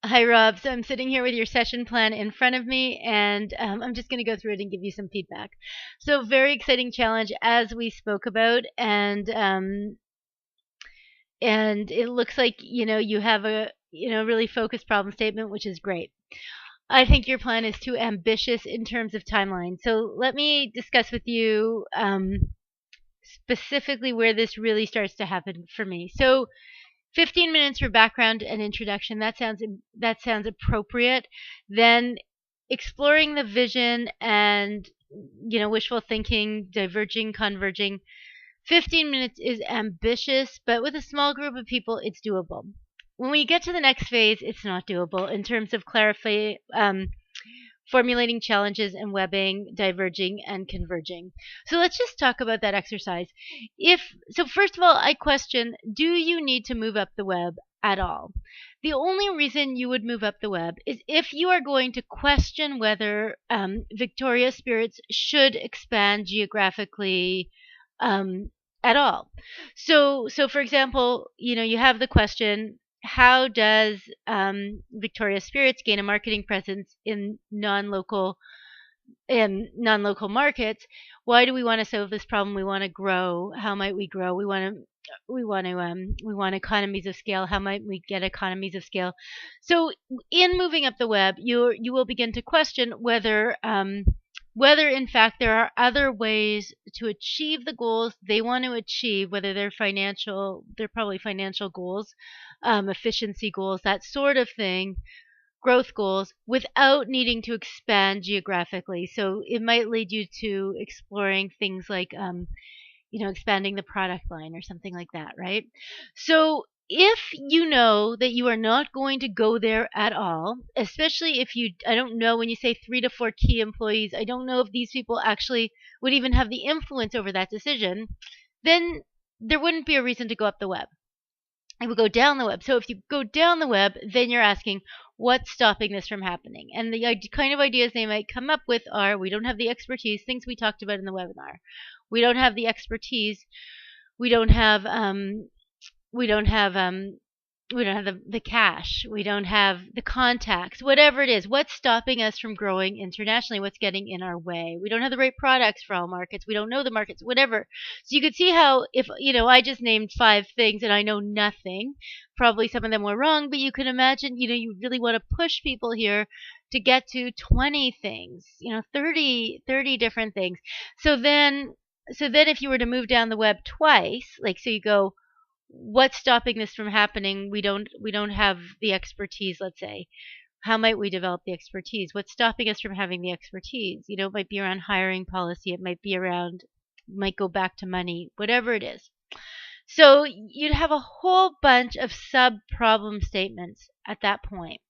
Hi, Rob. So I'm sitting here with your session plan in front of me, and I'm just going to go through it and give you some feedback. So, very exciting challenge as we spoke about, and it looks like you have a really focused problem statement, which is great. I think your plan is too ambitious in terms of timeline. So let me discuss with you specifically where this really starts to happen for me. So 15 minutes for background and introduction. That sounds appropriate. Then exploring the vision and wishful thinking, diverging, converging. 15 minutes is ambitious, but with a small group of people, it's doable. When we get to the next phase, it's not doable in terms of formulating challenges and webbing, diverging, and converging. So let's just talk about that exercise. First of all, I question, do you need to move up the web at all? The only reason you would move up the web is if you are going to question whether Victoria Spirits should expand geographically at all. So for example, you have the question, how does Victoria Spirits gain a marketing presence in non-local markets? Why do we want to solve this problem? We want to grow. How might we grow? We want economies of scale. How might we get economies of scale? So in moving up the web, you will begin to question whether in fact there are other ways to achieve the goals they want to achieve, whether they're probably financial goals, efficiency goals, that sort of thing, growth goals, without needing to expand geographically. So it might lead you to exploring things like, expanding the product line or something like that, right? So if you know that you are not going to go there at all, especially if I don't know, when you say 3 to 4 key employees, I don't know if these people actually would even have the influence over that decision, then there wouldn't be a reason to go up the web. It would go down the web. So if you go down the web, then you're asking, what's stopping this from happening? And the kind of ideas they might come up with are, we don't have the expertise, things we talked about in the webinar. We don't have the expertise. We don't have we don't have we don't have the cash. We don't have the contacts. Whatever it is, what's stopping us from growing internationally? What's getting in our way? We don't have the right products for all markets. We don't know the markets. Whatever. So you could see how, if I just named 5 things and I know nothing, probably some of them were wrong. But you can imagine, you really want to push people here to get to 20 things. 30 different things. So then if you were to move down the web twice, like, so you go, what's stopping this from happening? We don't have the expertise, let's say. How might we develop the expertise? What's stopping us from having the expertise? It might be around hiring policy, it might go back to money, whatever it is. So you'd have a whole bunch of sub problem statements at that point.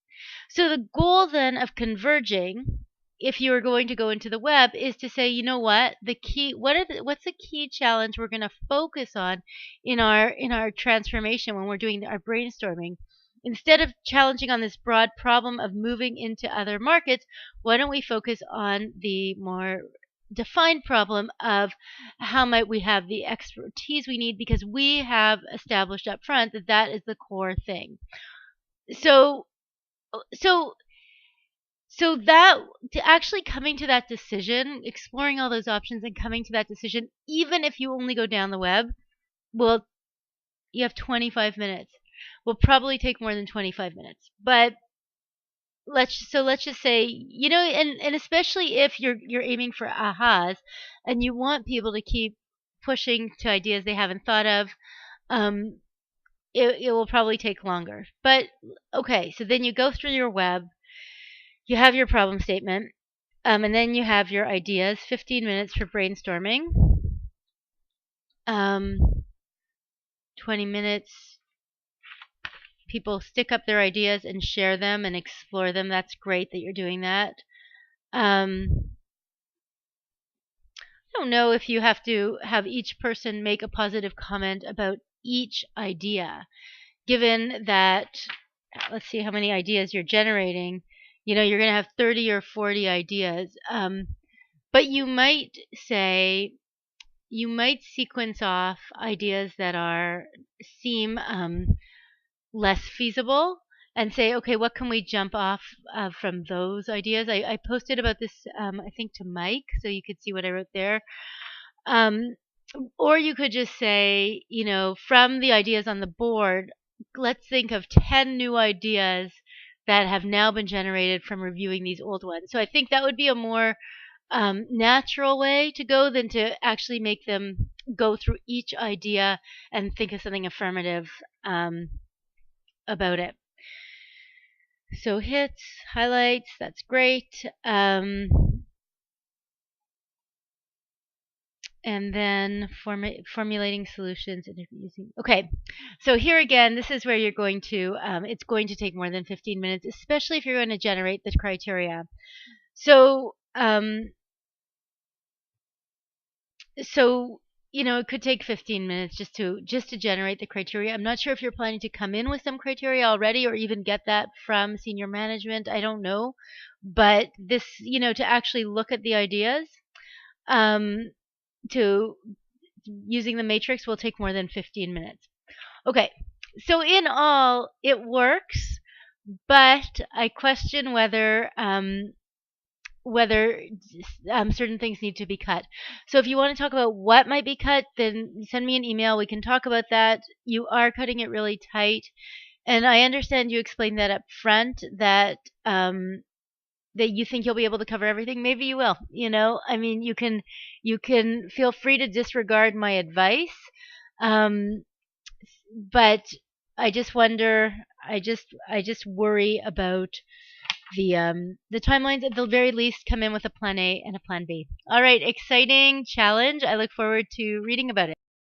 So the goal then of converging, if you are going to go into the web, is to say, you know what, what's the key challenge we're going to focus on in our transformation when we're doing our brainstorming. Instead of challenging on this broad problem of moving into other markets, why don't we focus on the more defined problem of how might we have the expertise we need, because we have established up front that that is the core thing. So so so that, to actually coming to that decision, exploring all those options and coming to that decision, even if you only go down the web, well, you have 25 minutes. Will probably take more than 25 minutes. But let's just say, and especially if you're aiming for ahas and you want people to keep pushing to ideas they haven't thought of, um, it will probably take longer. But okay, so then you go through your web, you have your problem statement, and then you have your ideas, 15 minutes for brainstorming, um, 20 minutes. People stick up their ideas and share them and explore them. That's great that you're doing that. I don't know if you have to have each person make a positive comment about each idea, given that, let's see how many ideas you're generating. You're going to have 30 or 40 ideas. But you might sequence off ideas that seem less feasible. and say, okay, what can we jump off from those ideas? I posted about this, I think, to Mike, so you could see what I wrote there. Um, or you could just say, from the ideas on the board, let's think of 10 new ideas that have now been generated from reviewing these old ones. So I think that would be a more natural way to go than to actually make them go through each idea and think of something affirmative about it. So hits, highlights, that's great. And then formulating solutions and using. Okay, so here again, this is where you're going to. It's going to take more than 15 minutes, especially if you're going to generate the criteria. So, it could take 15 minutes just to generate the criteria. I'm not sure if you're planning to come in with some criteria already or even get that from senior management. I don't know, but this, to actually look at the ideas, to using the matrix will take more than 15 minutes. Okay, so in all, it works, but I question whether certain things need to be cut. So if you want to talk about what might be cut, then send me an email. We can talk about that. You are cutting it really tight, and I understand you explained that up front, that you think you'll be able to cover everything. Maybe you will. I mean, you can feel free to disregard my advice, but I just wonder. I just worry about the timelines. At the very least, come in with a plan A and a plan B. All right, exciting challenge. I look forward to reading about it.